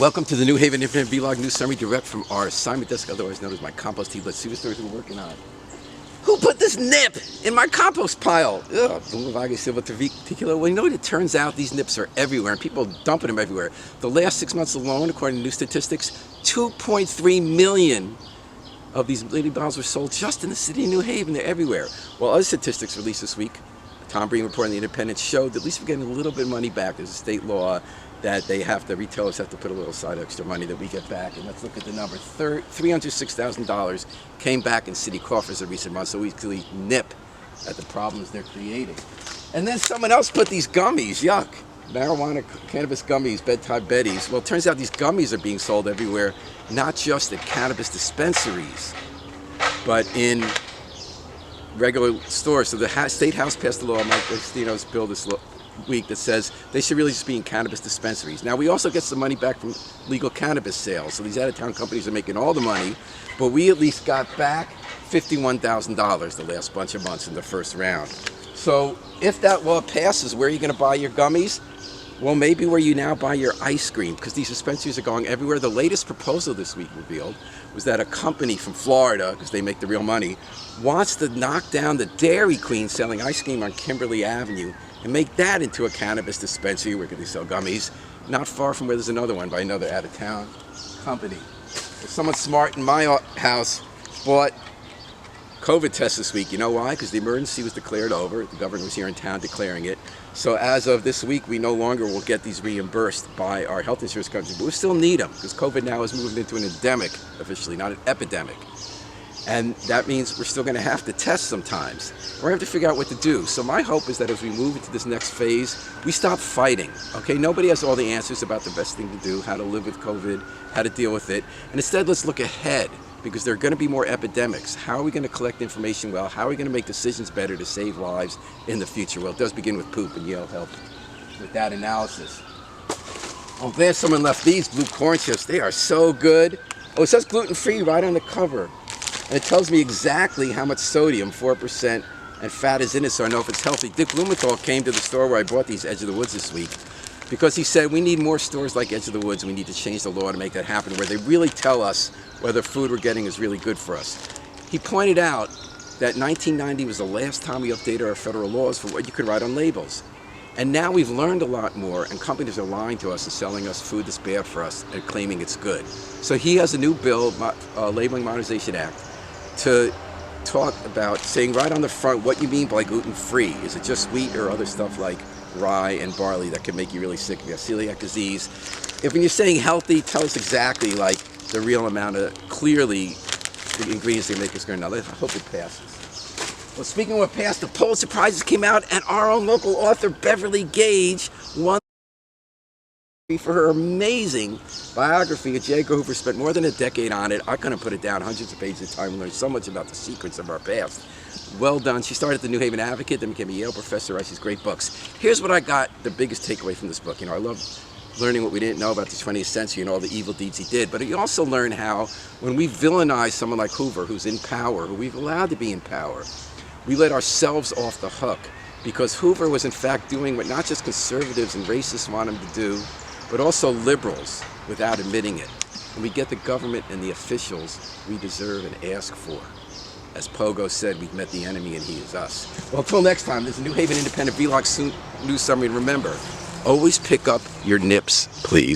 Welcome to the New Haven Independent Vlog News Summary direct from our assignment desk, otherwise known as my compost heap. Let's see what stories we're working on. Who put this nip in my compost pile? Ugh, well, you know what? It turns out these nips are everywhere, and people are dumping them everywhere. The last 6 months alone, according to new statistics, 2.3 million of these lady bottles were sold just in the city of New Haven. They're everywhere. Well, other statistics released this week, Tom Breen report in the Independent showed that at least we're getting a little bit of money back. There's a state law that retailers have to put a little side extra money that we get back. And let's look at the number. $306,000 came back in city coffers in recent months, so we clearly nip at the problems they're creating. And then someone else put these gummies, yuck, marijuana, cannabis gummies, bedtime Betties. Well, it turns out these gummies are being sold everywhere, not just at cannabis dispensaries, but in regular stores. So the State House passed a law, Mike Agostino's bill this week, that says they should really just be in cannabis dispensaries. Now, we also get some money back from legal cannabis sales. So these out-of-town companies are making all the money, but we at least got back $51,000 the last bunch of months in the first round. So if that law passes, where are you going to buy your gummies? Well, maybe where you now buy your ice cream, because these dispensaries are going everywhere. The latest proposal this week revealed was that a company from Florida, because they make the real money, wants to knock down the Dairy Queen selling ice cream on Kimberly Avenue and make that into a cannabis dispensary where they sell gummies, not far from where there's another one by another out-of-town company. If someone smart in my house bought COVID tests this week. You know why? Because the emergency was declared over. The governor was here in town declaring it. So as of this week, we no longer will get these reimbursed by our health insurance company, but we still need them because COVID now is moving into an endemic, officially, not an epidemic. And that means we're still going to have to test sometimes. We're going to have to figure out what to do. So my hope is that as we move into this next phase, we stop fighting, okay? Nobody has all the answers about the best thing to do, how to live with COVID, how to deal with it. And instead, let's look ahead, because there are going to be more epidemics. How are we going to collect information well? How are we going to make decisions better to save lives in the future? Well, it does begin with poop, and Yale helped with that analysis. Oh, there's someone left these blue corn chips. They are so good. Oh, it says gluten-free right on the cover. And it tells me exactly how much sodium, 4%, and fat is in it, so I know if it's healthy. Dick Blumenthal came to the store where I bought these Edge of the Woods this week because he said we need more stores like Edge of the Woods. We need to change the law to make that happen, where they really tell us whether food we're getting is really good for us. He pointed out that 1990 was the last time we updated our federal laws for what you can write on labels. And now we've learned a lot more, and companies are lying to us and selling us food that's bad for us and claiming it's good. So he has a new bill, Labeling Modernization Act, to talk about saying right on the front what you mean by gluten-free. Is it just wheat or other stuff like rye and barley that can make you really sick? You have celiac disease. If when you're saying healthy, tell us exactly like the real amount of clearly the ingredients they make us going. Now, I hope it passes. Well, speaking of what passed, the Pulitzer Prizes came out, and our own local author Beverly Gage won for her amazing biography of J. Edgar Hoover. Spent more than a decade on it. I couldn't put it down. Hundreds of pages of time. We learned so much about the secrets of our past. Well done. She started at the New Haven Advocate, then became a Yale professor, writes these great books. Here's what I got, the biggest takeaway from this book. You know, I love learning what we didn't know about the 20th century and all the evil deeds he did. But you also learn how when we villainize someone like Hoover, who's in power, who we've allowed to be in power, we let ourselves off the hook, because Hoover was in fact doing what not just conservatives and racists want him to do, but also liberals, without admitting it. And we get the government and the officials we deserve and ask for. As Pogo said, we've met the enemy and he is us. Well, until next time, this is New Haven Independent Vlog News Summary. And remember, always pick up your nips, please.